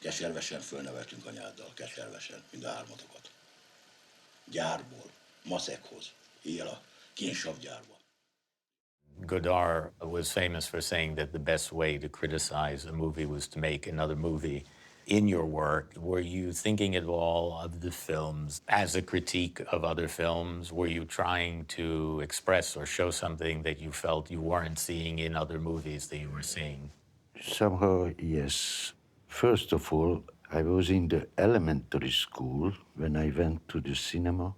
Keservesen fölneveltünk anyáddal, keservesen, mind a hármatokat. Gyárból, maszekhoz, éjjel a kénysavgyárba. Godard was famous for saying that the best way to criticize a movie was to make another movie. In your work, were you thinking at all of the films as a critique of other films? Were you trying to express or show something that you felt you weren't seeing in other movies that you were seeing? Somehow, yes. First of all, I was in the elementary school when I went to the cinema.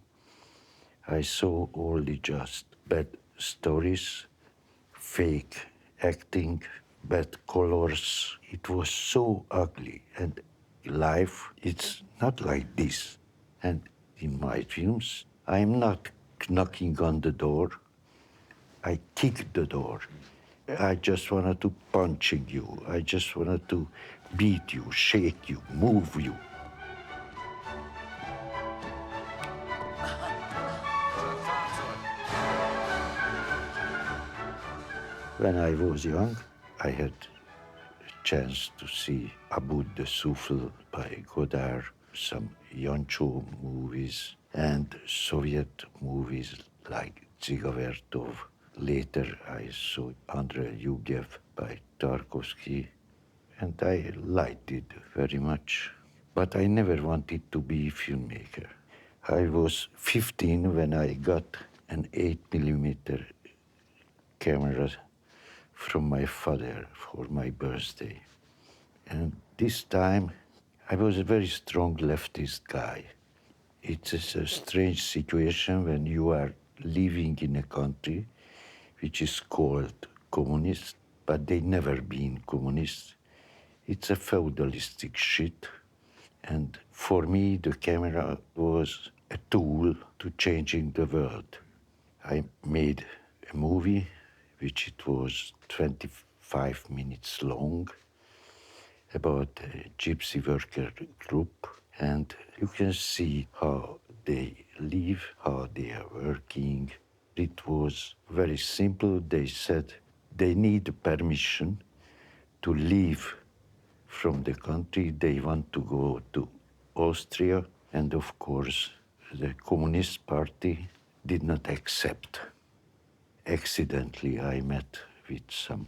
I saw only just bad stories, fake acting, bad colors. It was so ugly. And life, it's not like this. And in my films, I'm not knocking on the door. I kick the door. I just wanted to punch you. I just wanted to beat you, shake you, move you. When I was young, I had a chance to see Abu the Souffle by Godard, some Yancho movies, and Soviet movies like Tsigavertov. Later, I saw Andrei Yugev by Tarkovsky, and I liked it very much. But I never wanted to be a filmmaker. I was 15 when I got an 8mm camera from my father for my birthday. And this time, I was a very strong leftist guy. It's a strange situation when you are living in a country which is called communist, but they never been communist. It's a feudalistic shit. And for me, the camera was a tool to changing the world. I made a movie, which it was 25 minutes long, about a gypsy worker group. And you can see how they live, how they are working. It was very simple. They said they need permission to leave from the country. They want to go to Austria. And of course, the Communist Party did not accept. Accidentally, I met with some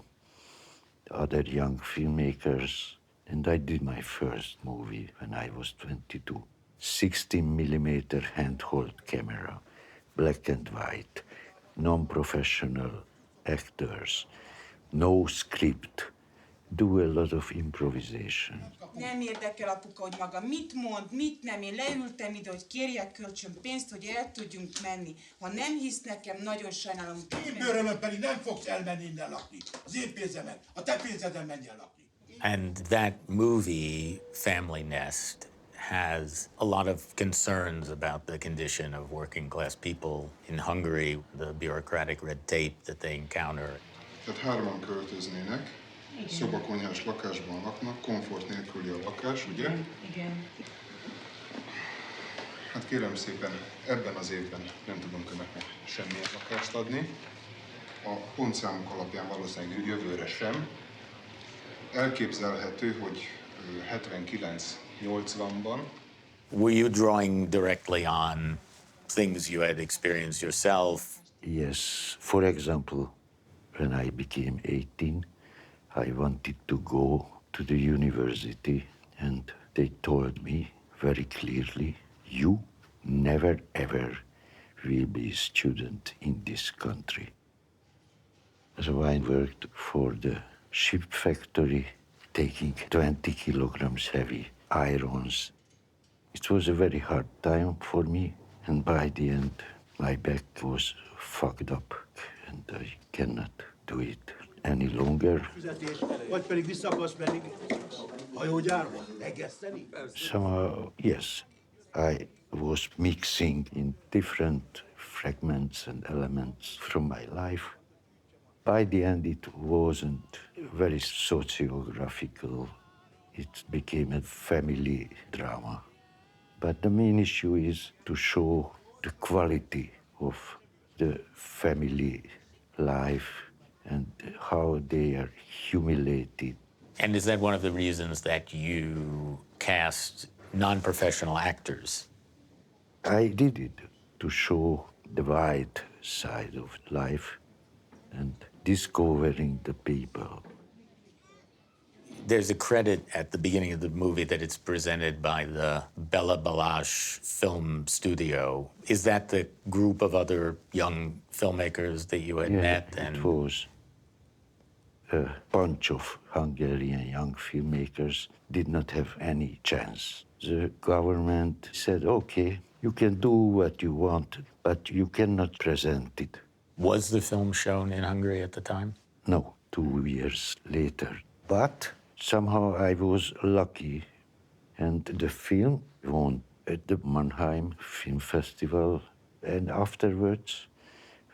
other young filmmakers, and I did my first movie when I was 22. 16mm handheld camera, black and white, non-professional actors, no script, do a lot of improvisation. Nem érdekel apuka, hogy maga mit mond, mit nem. Én leültem ide, hogy kérjek kölcsön pénzt, hogy el tudjunk menni. Ha nem hisz nekem, nagyon sajnálom. Én bőrömön pedig nem fogsz elmenni innen lakni. Az én pénzemen, a te pénzeden menj el lakni. And that movie, Family Nest, has a lot of concerns about the condition of working class people in Hungary, the bureaucratic red tape that they encounter. Tehát hárman költöznének, szobakonyhás lakásban laknak, komfort nélküli a lakás, ugye? Igen. Hát kérem szépen, ebben az évben nem tudunk önöknek semmilyen lakást adni. A pontszámok alapján valószínűleg jövőre sem. Elképzelhető, hogy 79-80-ban. Were you drawing directly on things you had experienced yourself? Yes, for example, when I became 18, I wanted to go to the university, and they told me very clearly, you never ever will be a student in this country. So I worked for the ship factory, taking 20 kilograms heavy irons. It was a very hard time for me, and by the end, my back was fucked up, and I cannot do it any longer. Somehow, yes, I was mixing in different fragments and elements from my life. By the end, it wasn't very sociographical. It became a family drama. But the main issue is to show the quality of the family life and how they are humiliated. And is that one of the reasons that you cast non-professional actors? I did it to show the white side of life and discovering the people. There's a credit at the beginning of the movie that it's presented by the Béla Tarr Film Studio. Is that the group of other young filmmakers that you had met? It was a bunch of Hungarian young filmmakers did not have any chance. The government said, okay, you can do what you want, but you cannot present it. Was the film shown in Hungary at the time? No, 2 years later. But somehow I was lucky, and the film won at the Mannheim Film Festival. And afterwards,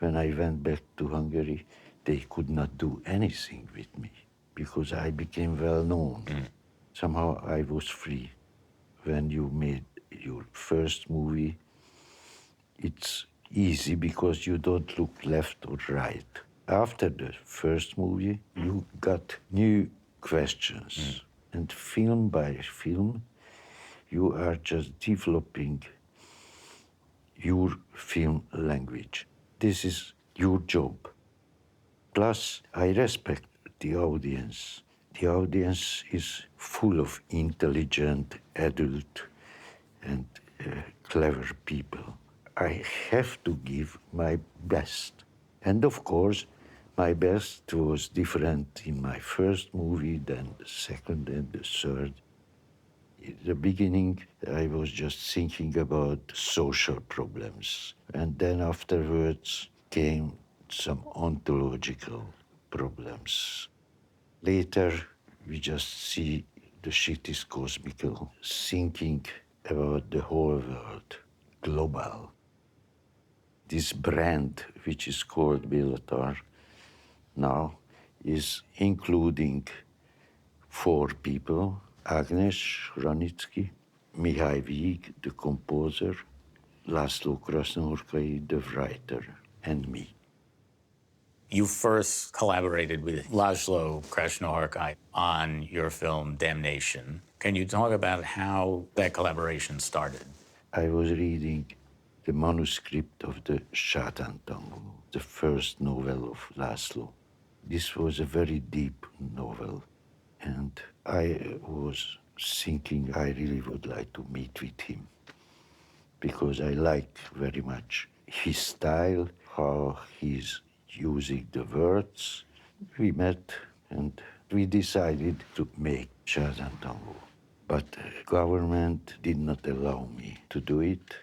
when I went back to Hungary, they could not do anything with me because I became well known. Somehow I was free. When you made your first movie, it's easy because you don't look left or right. After the first movie, you got new questions. And film by film, you are just developing your film language. This is your job. Plus, I respect the audience. The audience is full of intelligent, adult, and clever people. I have to give my best. And of course, my best was different in my first movie than the second and the third. In the beginning, I was just thinking about social problems. And then afterwards came some ontological problems. Later, we just see the shit is cosmical, thinking about the whole world, global. This brand, which is called Béla Tarr, now is including 4 people: Agnes Hranitsky, Mihai Víg, the composer, László Krasznahorkai, the writer, and me. You first collaborated with László Krasznahorkai on your film Damnation. Can you talk about how that collaboration started? I was reading the manuscript of the Sátán Tango, the first novel of László. This was a very deep novel, and I was thinking I really would like to meet with him because I like very much his style, how he's using the words. We met and we decided to make Sátán Tango. But the government did not allow me to do it.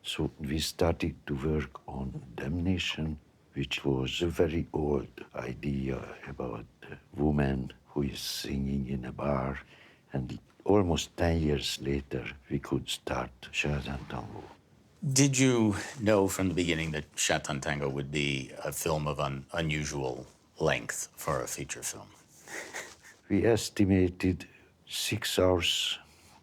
So we started to work on Damnation, which was a very old idea about a woman who is singing in a bar. And almost 10 years later, we could start Sátán Tango. Did you know from the beginning that Sátán Tango would be a film of unusual length for a feature film? We estimated 6 hours.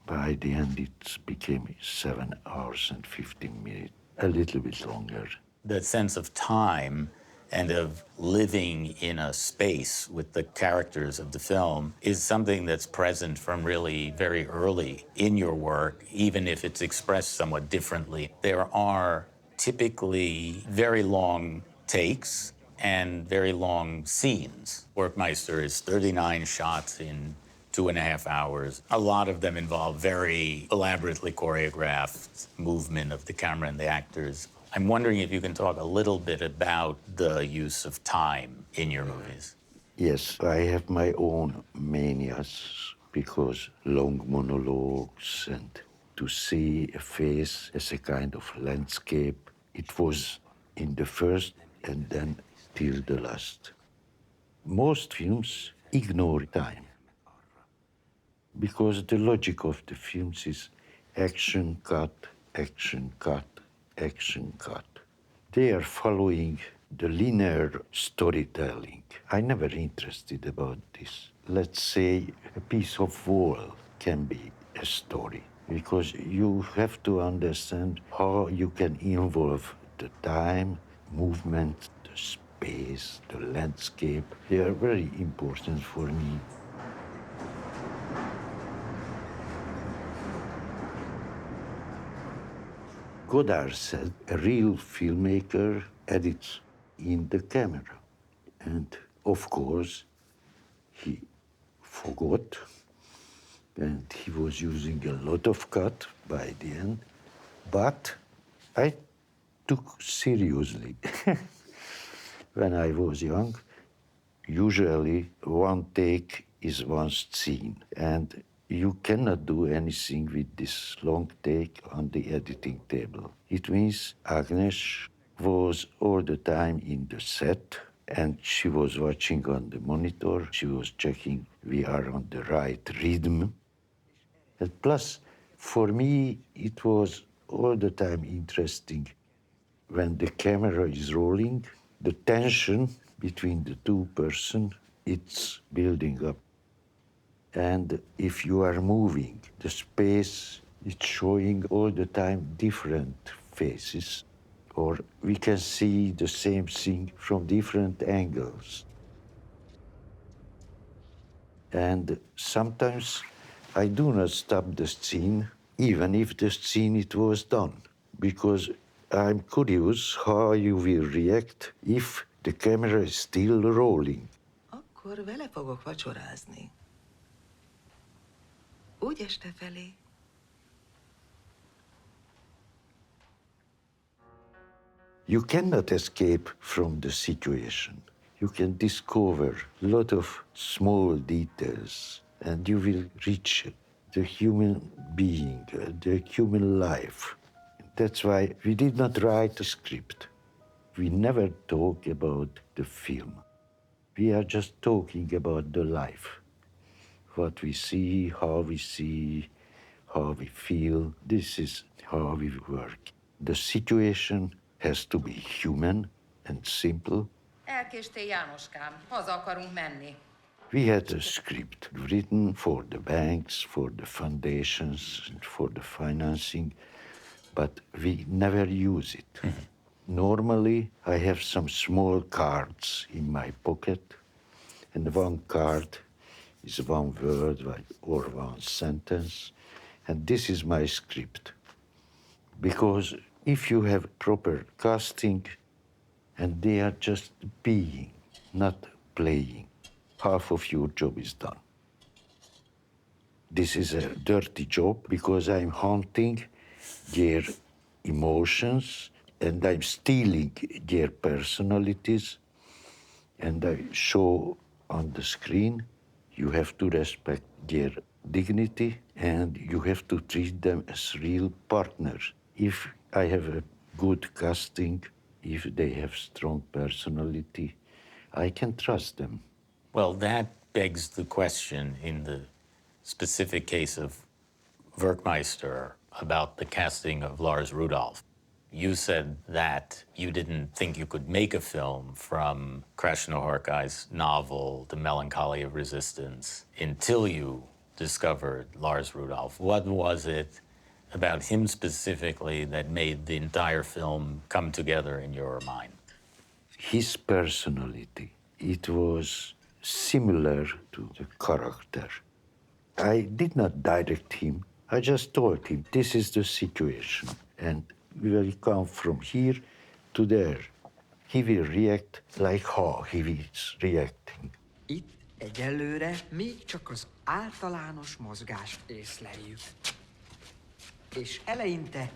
By the end, it became 7 hours and 15 minutes, a little bit longer. The sense of time and of living in a space with the characters of the film is something that's present from really very early in your work, even if it's expressed somewhat differently. There are typically very long takes and very long scenes. Werkmeister is 39 shots in 2.5 hours. A lot of them involve very elaborately choreographed movement of the camera and the actors. I'm wondering if you can talk a little bit about the use of time in your movies. Yes, I have my own manias because long monologues and to see a face as a kind of landscape, it was in the first and then till the last. Most films ignore time because the logic of the films is action, cut, action, cut, action, cut. They are following the linear storytelling. I never interested about this. Let's say a piece of wall can be a story because you have to understand how you can involve the time, movement, the space, the landscape. They are very important for me. Godard said a real filmmaker edits in the camera. And of course, he forgot, and he was using a lot of cut by the end. But I took seriously. When I was young, usually one take is one scene, and you cannot do anything with this long take on the editing table. It means Agnes was all the time in the set, and she was watching on the monitor. She was checking we are on the right rhythm. And plus, for me, it was all the time interesting when the camera is rolling, the tension between the two persons, it's building up. And if you are moving, the space, it's showing all the time different faces, or we can see the same thing from different angles. And sometimes I do not stop the scene, even if the scene it was done, because I'm curious how you will react if the camera is still rolling. Akkor vele fogok vacsorázni. Úgy este felé. You cannot escape from the situation. You can discover a lot of small details, and you will reach the human being, the human life. That's why we did not write a script. We never talk about the film. We are just talking about the life. What we see, how we feel. This is how we work. The situation has to be human and simple. Elkéstél, Jánoskám. Haza akarunk menni. We had a script written for the banks, for the foundations, and for the financing, but we never use it. Normally, I have some small cards in my pocket, and one card is one word or one sentence, and this is my script. Because if you have proper casting, and they are just being, not playing, half of your job is done. This is a dirty job because I'm haunting their emotions and I'm stealing their personalities, and I show on the screen you have to respect their dignity and you have to treat them as real partners. If I have a good casting, if they have strong personality, I can trust them. Well, that begs the question in the specific case of Werkmeister about the casting of Lars Rudolph. You said that you didn't think you could make a film from Krasznahorkai's novel, The Melancholy of Resistance, until you discovered Lars Rudolph. What was it about him specifically that made the entire film come together in your mind? His personality, it was similar to the character. I did not direct him. I just told him, this is the situation, and we will come from here to there. He will react like how he is reacting. Itt egyelőre még csak az általános mozgást észleljük. És eleinte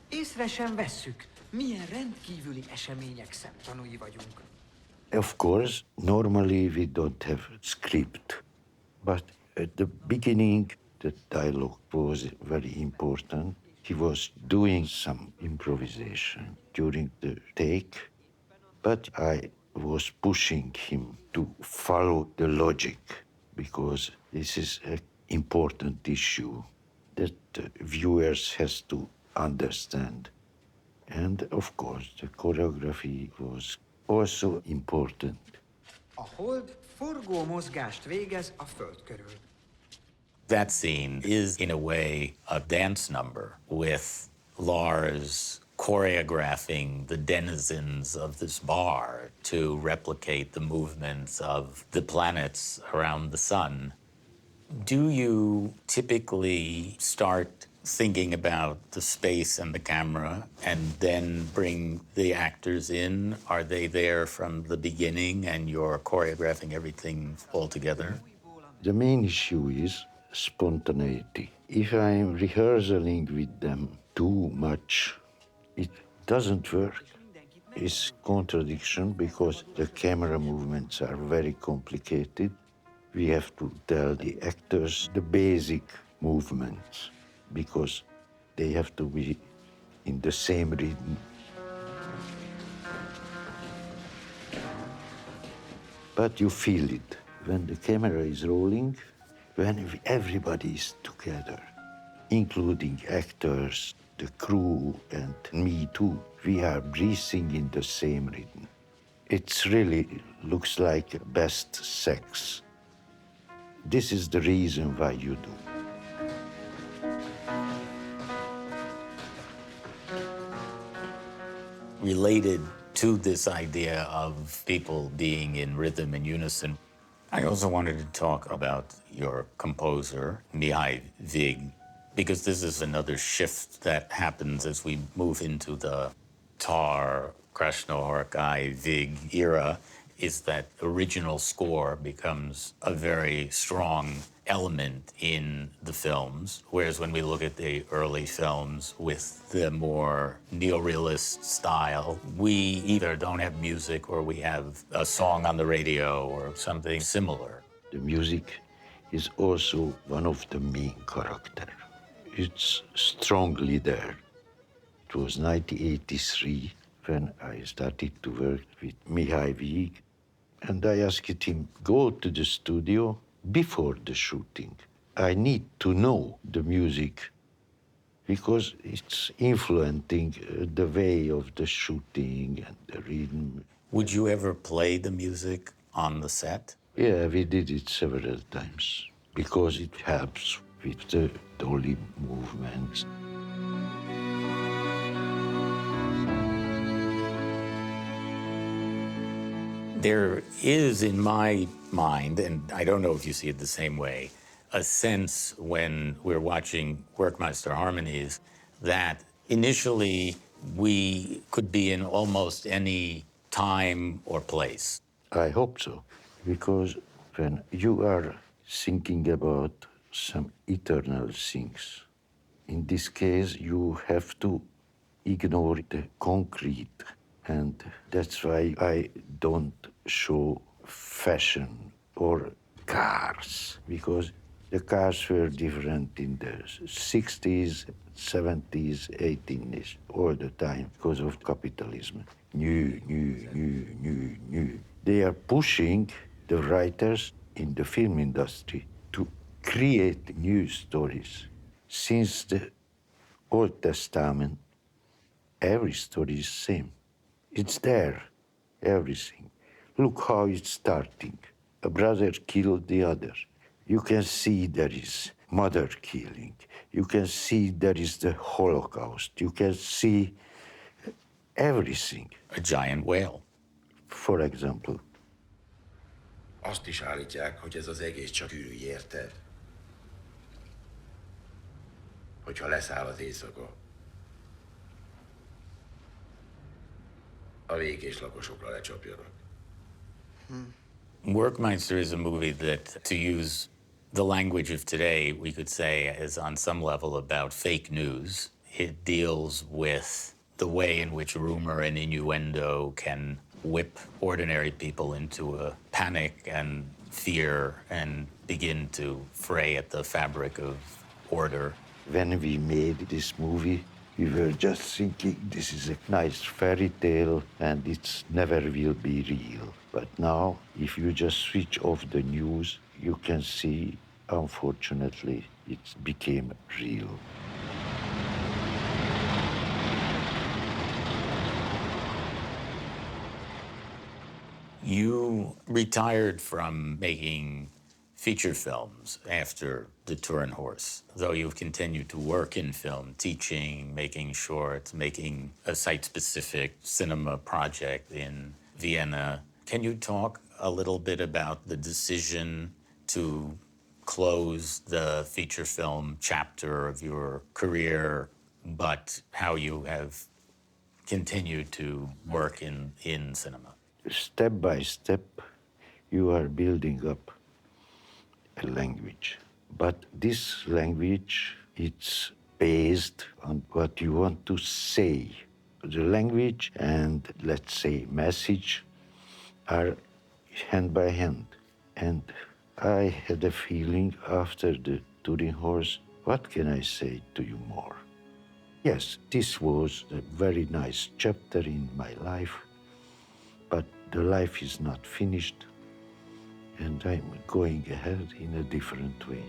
észre sem vesszük, milyen rendkívüli események szemtanúi vagyunk. Of course, normally we don't have a script, but at the beginning, the dialogue was very important. He was doing some improvisation during the take, but I was pushing him to follow the logic because this is an important issue that the viewers has to understand. And of course, the choreography was also important. A hold forgó mozgást végez a föld körül. That scene is, in a way, a dance number with Lars choreographing the denizens of this bar to replicate the movements of the planets around the sun. Do you typically start thinking about the space and the camera and then bring the actors in? Are they there from the beginning and you're choreographing everything all together? The main issue is spontaneity. If I'm rehearsing with them too much, it doesn't work. It's contradiction because the camera movements are very complicated. We have to tell the actors the basic movements because they have to be in the same rhythm. But you feel it when the camera is rolling, when everybody is together, including actors, the crew, and me too. We are breathing in the same rhythm. It really looks like best sex. This is the reason why you do. Related to this idea of people being in rhythm and unison, I also wanted to talk about your composer, Mihai Vig, because this is another shift that happens as we move into the Tarr, Krasnohorkai, Vig era, is that original score becomes a very strong element in the films, whereas when we look at the early films with the more neorealist style, we either don't have music or we have a song on the radio or something similar. The music is also one of the main characters. It's strongly there. It was 1983 when I started to work with Mihai Vig, and I asked him, go to the studio before the shooting. I need to know the music because it's influencing the way of the shooting and the rhythm. Would you ever play the music on the set? Yeah, we did it several times because it helps with the dolly movements. There is, in my mind, and I don't know if you see it the same way, a sense when we're watching Werkmeister harmonies that initially we could be in almost any time or place. I hope so, because when you are thinking about some eternal things, in this case, you have to ignore the concrete. And that's why I don't show fashion or cars, because the cars were different in the 60s, 70s, 18s, all the time because of capitalism. New. They are pushing the writers in the film industry to create new stories. Since the Old Testament, every story is same. It's there, everything. Look how it's starting. A brother killed the other. You can see there is mother killing. You can see there is the Holocaust. You can see everything. A giant whale. For example, Azt is állítják, hogy ez az egész csak ürügy, érted? Hogyha leszáll az éjszaka, a békés lakosokra lecsapjanak. Werkmeister is a movie that, to use the language of today, we could say is on some level about fake news. It deals with the way in which rumor and innuendo can whip ordinary people into a panic and fear and begin to fray at the fabric of order. when we made this movie, we were just thinking this is a nice fairy tale and it's never will be real. But now, if you just switch off the news, you can see, unfortunately, it became real. You retired from making feature films after The Turin Horse, though you've continued to work in film, teaching, making shorts, making a site-specific cinema project in Vienna. Can you talk a little bit about the decision to close the feature film chapter of your career, but how you have continued to work in cinema. Step by step, you are building up a language. But this language, it's based on what you want to say. The language and, let's say, message are hand by hand. And I had a feeling after the Turing Horse, what can I say to you more? Yes, this was a very nice chapter in my life, but the life is not finished, and I'm going ahead in a different way.